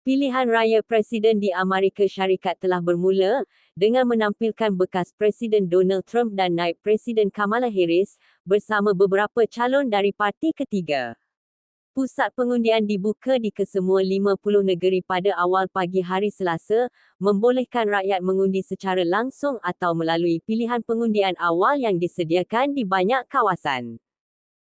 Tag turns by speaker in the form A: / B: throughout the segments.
A: Pilihan raya Presiden di Amerika Syarikat telah bermula dengan menampilkan bekas Presiden Donald Trump dan naib Presiden Kamala Harris bersama beberapa calon dari parti ketiga. Pusat pengundian dibuka di kesemua 50 negeri pada awal pagi hari Selasa, membolehkan rakyat mengundi secara langsung atau melalui pilihan pengundian awal yang disediakan di banyak kawasan.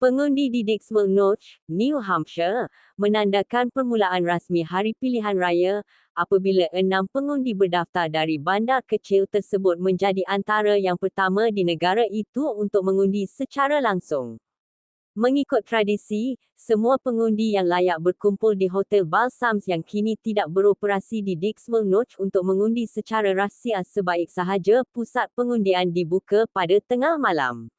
A: Pengundi di Dixwell Notch, New Hampshire, menandakan permulaan rasmi hari pilihan raya, apabila 6 pengundi berdaftar dari bandar kecil tersebut menjadi antara yang pertama di negara itu untuk mengundi secara langsung. Mengikut tradisi, semua pengundi yang layak berkumpul di Hotel Balsams yang kini tidak beroperasi di Dixwell Notch untuk mengundi secara rahsia sebaik sahaja pusat pengundian dibuka pada tengah malam.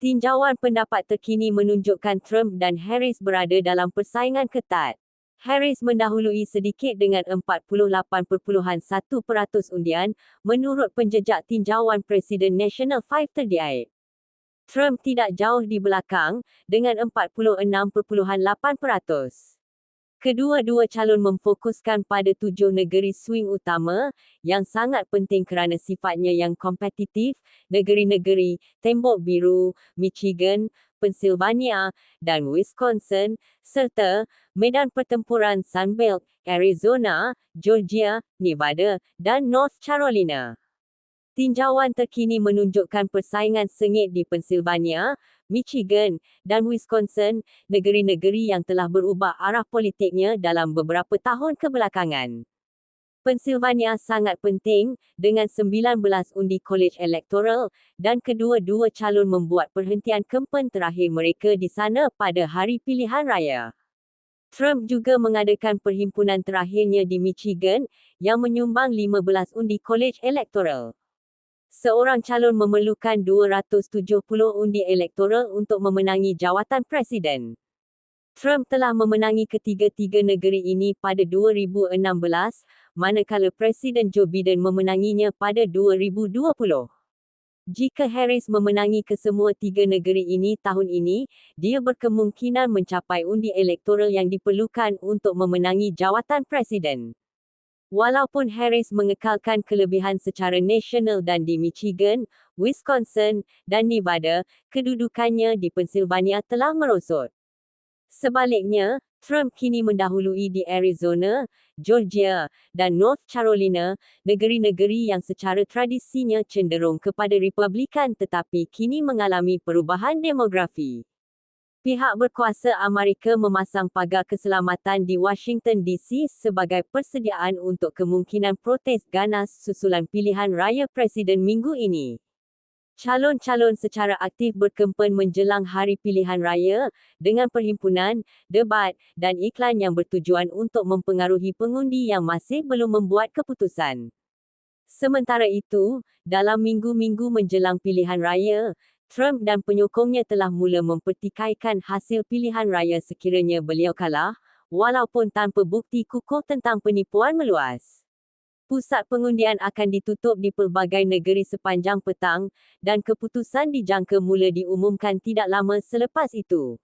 A: Tinjauan pendapat terkini menunjukkan Trump dan Harris berada dalam persaingan ketat. Harris mendahului sedikit dengan 48.1% undian, menurut penjejak tinjauan Presiden National 538. Trump tidak jauh di belakang, dengan 46.8%. Kedua-dua calon memfokuskan pada 7 negeri swing utama, yang sangat penting kerana sifatnya yang kompetitif, negeri-negeri Tembok Biru, Michigan, Pennsylvania, dan Wisconsin, serta medan pertempuran Sunbelt, Arizona, Georgia, Nevada, dan North Carolina. Tinjauan terkini menunjukkan persaingan sengit di Pennsylvania, Michigan, dan Wisconsin, negeri-negeri yang telah berubah arah politiknya dalam beberapa tahun kebelakangan. Pennsylvania sangat penting, dengan 19 undi kolej elektoral, dan kedua-dua calon membuat perhentian kempen terakhir mereka di sana pada hari pilihan raya. Trump juga mengadakan perhimpunan terakhirnya di Michigan, yang menyumbang 15 undi kolej elektoral. Seorang calon memerlukan 270 undi elektoral untuk memenangi jawatan presiden. Trump telah memenangi ketiga-tiga negeri ini pada 2016, manakala Presiden Joe Biden memenanginya pada 2020. Jika Harris memenangi kesemua tiga negeri ini tahun ini, dia berkemungkinan mencapai undi elektoral yang diperlukan untuk memenangi jawatan presiden. Walaupun Harris mengekalkan kelebihan secara nasional dan di Michigan, Wisconsin, dan Nevada, kedudukannya di Pennsylvania telah merosot. Sebaliknya, Trump kini mendahului di Arizona, Georgia, dan North Carolina, negeri-negeri yang secara tradisinya cenderung kepada Republikan tetapi kini mengalami perubahan demografi. Pihak berkuasa Amerika memasang pagar keselamatan di Washington DC sebagai persediaan untuk kemungkinan protes ganas susulan pilihan raya presiden minggu ini. Calon-calon secara aktif berkempen menjelang hari pilihan raya, dengan perhimpunan, debat, dan iklan yang bertujuan untuk mempengaruhi pengundi yang masih belum membuat keputusan. Sementara itu, dalam minggu-minggu menjelang pilihan raya, Trump dan penyokongnya telah mula mempertikaikan hasil pilihan raya sekiranya beliau kalah, walaupun tanpa bukti kukuh tentang penipuan meluas. Pusat pengundian akan ditutup di pelbagai negeri sepanjang petang, dan keputusan dijangka mula diumumkan tidak lama selepas itu.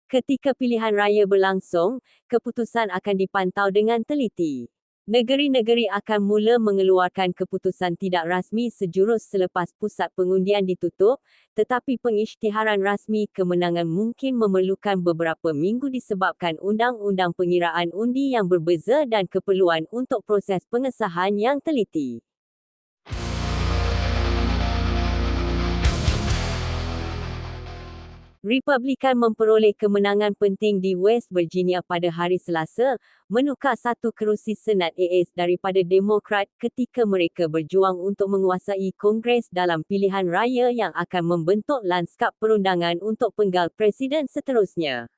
A: Ketika pilihan raya berlangsung, keputusan akan dipantau dengan teliti. Negeri-negeri akan mula mengeluarkan keputusan tidak rasmi sejurus selepas pusat pengundian ditutup, tetapi pengisytiharan rasmi kemenangan mungkin memerlukan beberapa minggu disebabkan undang-undang pengiraan undi yang berbeza dan keperluan untuk proses pengesahan yang teliti. Republikan memperoleh kemenangan penting di West Virginia pada hari Selasa, menukar satu kerusi Senat AS daripada Demokrat ketika mereka berjuang untuk menguasai Kongres dalam pilihan raya yang akan membentuk lanskap perundangan untuk penggal presiden seterusnya.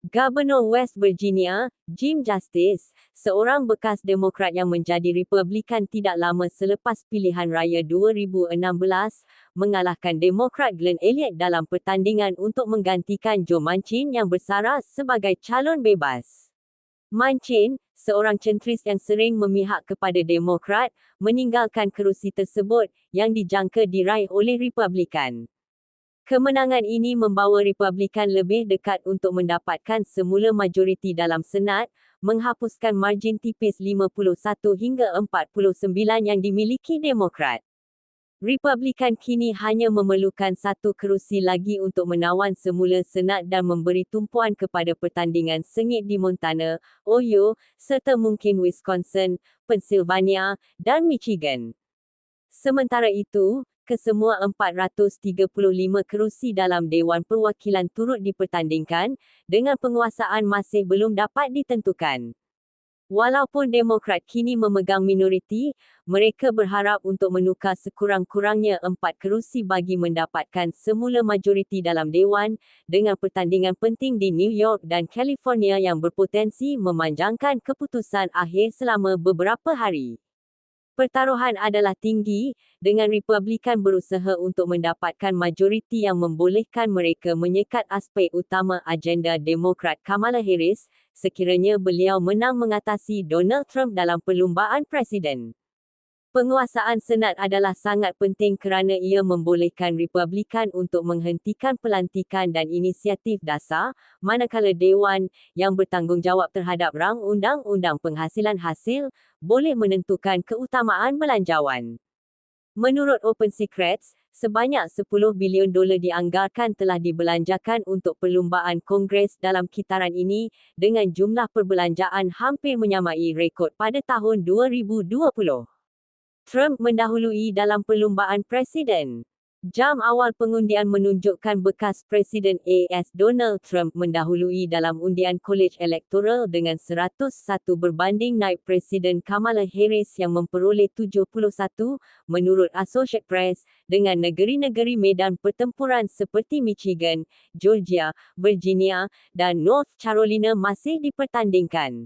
A: Gubernur West Virginia, Jim Justice, seorang bekas Demokrat yang menjadi Republikan tidak lama selepas pilihan raya 2016, mengalahkan Demokrat Glenn Elliott dalam pertandingan untuk menggantikan Joe Manchin yang bersara sebagai calon bebas. Manchin, seorang sentris yang sering memihak kepada Demokrat, meninggalkan kerusi tersebut, yang dijangka diraih oleh Republikan. Kemenangan ini membawa Republikan lebih dekat untuk mendapatkan semula majoriti dalam Senat, menghapuskan margin tipis 51 hingga 49 yang dimiliki Demokrat. Republikan kini hanya memerlukan satu kerusi lagi untuk menawan semula Senat dan memberi tumpuan kepada pertandingan sengit di Montana, Ohio, serta mungkin Wisconsin, Pennsylvania, dan Michigan. Sementara itu, kesemua 435 kerusi dalam Dewan Perwakilan turut dipertandingkan, dengan penguasaan masih belum dapat ditentukan. Walaupun Demokrat kini memegang minoriti, mereka berharap untuk menukar sekurang-kurangnya 4 kerusi bagi mendapatkan semula majoriti dalam Dewan, dengan pertandingan penting di New York dan California yang berpotensi memanjangkan keputusan akhir selama beberapa hari. Pertaruhan adalah tinggi, dengan Republikan berusaha untuk mendapatkan majoriti yang membolehkan mereka menyekat aspek utama agenda Demokrat Kamala Harris, sekiranya beliau menang mengatasi Donald Trump dalam perlumbaan presiden. Penguasaan Senat adalah sangat penting kerana ia membolehkan Republikan untuk menghentikan pelantikan dan inisiatif dasar, manakala Dewan, yang bertanggungjawab terhadap rang undang-undang penghasilan hasil, boleh menentukan keutamaan belanjawan. Menurut Open Secrets, sebanyak $10 bilion dianggarkan telah dibelanjakan untuk perlumbaan Kongres dalam kitaran ini, dengan jumlah perbelanjaan hampir menyamai rekod pada tahun 2020. Trump mendahului dalam perlumbaan presiden. Jam awal pengundian menunjukkan bekas Presiden AS Donald Trump mendahului dalam undian Kolej Elektoral dengan 101 berbanding naib Presiden Kamala Harris yang memperoleh 71, menurut Associated Press, dengan negeri-negeri medan pertempuran seperti Michigan, Georgia, Virginia, dan North Carolina masih dipertandingkan.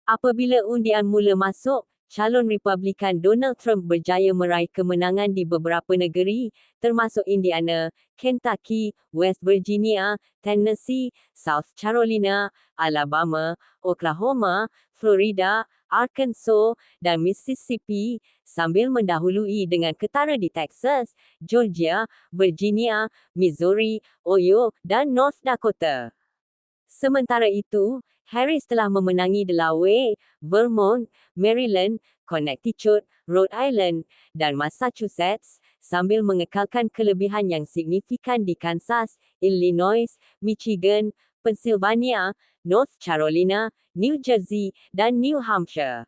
A: Apabila undian mula masuk, calon Republikan Donald Trump berjaya meraih kemenangan di beberapa negeri, termasuk Indiana, Kentucky, West Virginia, Tennessee, South Carolina, Alabama, Oklahoma, Florida, Arkansas, dan Mississippi, sambil mendahului dengan ketara di Texas, Georgia, Virginia, Missouri, Ohio, dan North Dakota. Sementara itu, Harris telah memenangi Delaware, Vermont, Maryland, Connecticut, Rhode Island, dan Massachusetts, sambil mengekalkan kelebihan yang signifikan di Kansas, Illinois, Michigan, Pennsylvania, North Carolina, New Jersey, dan New Hampshire.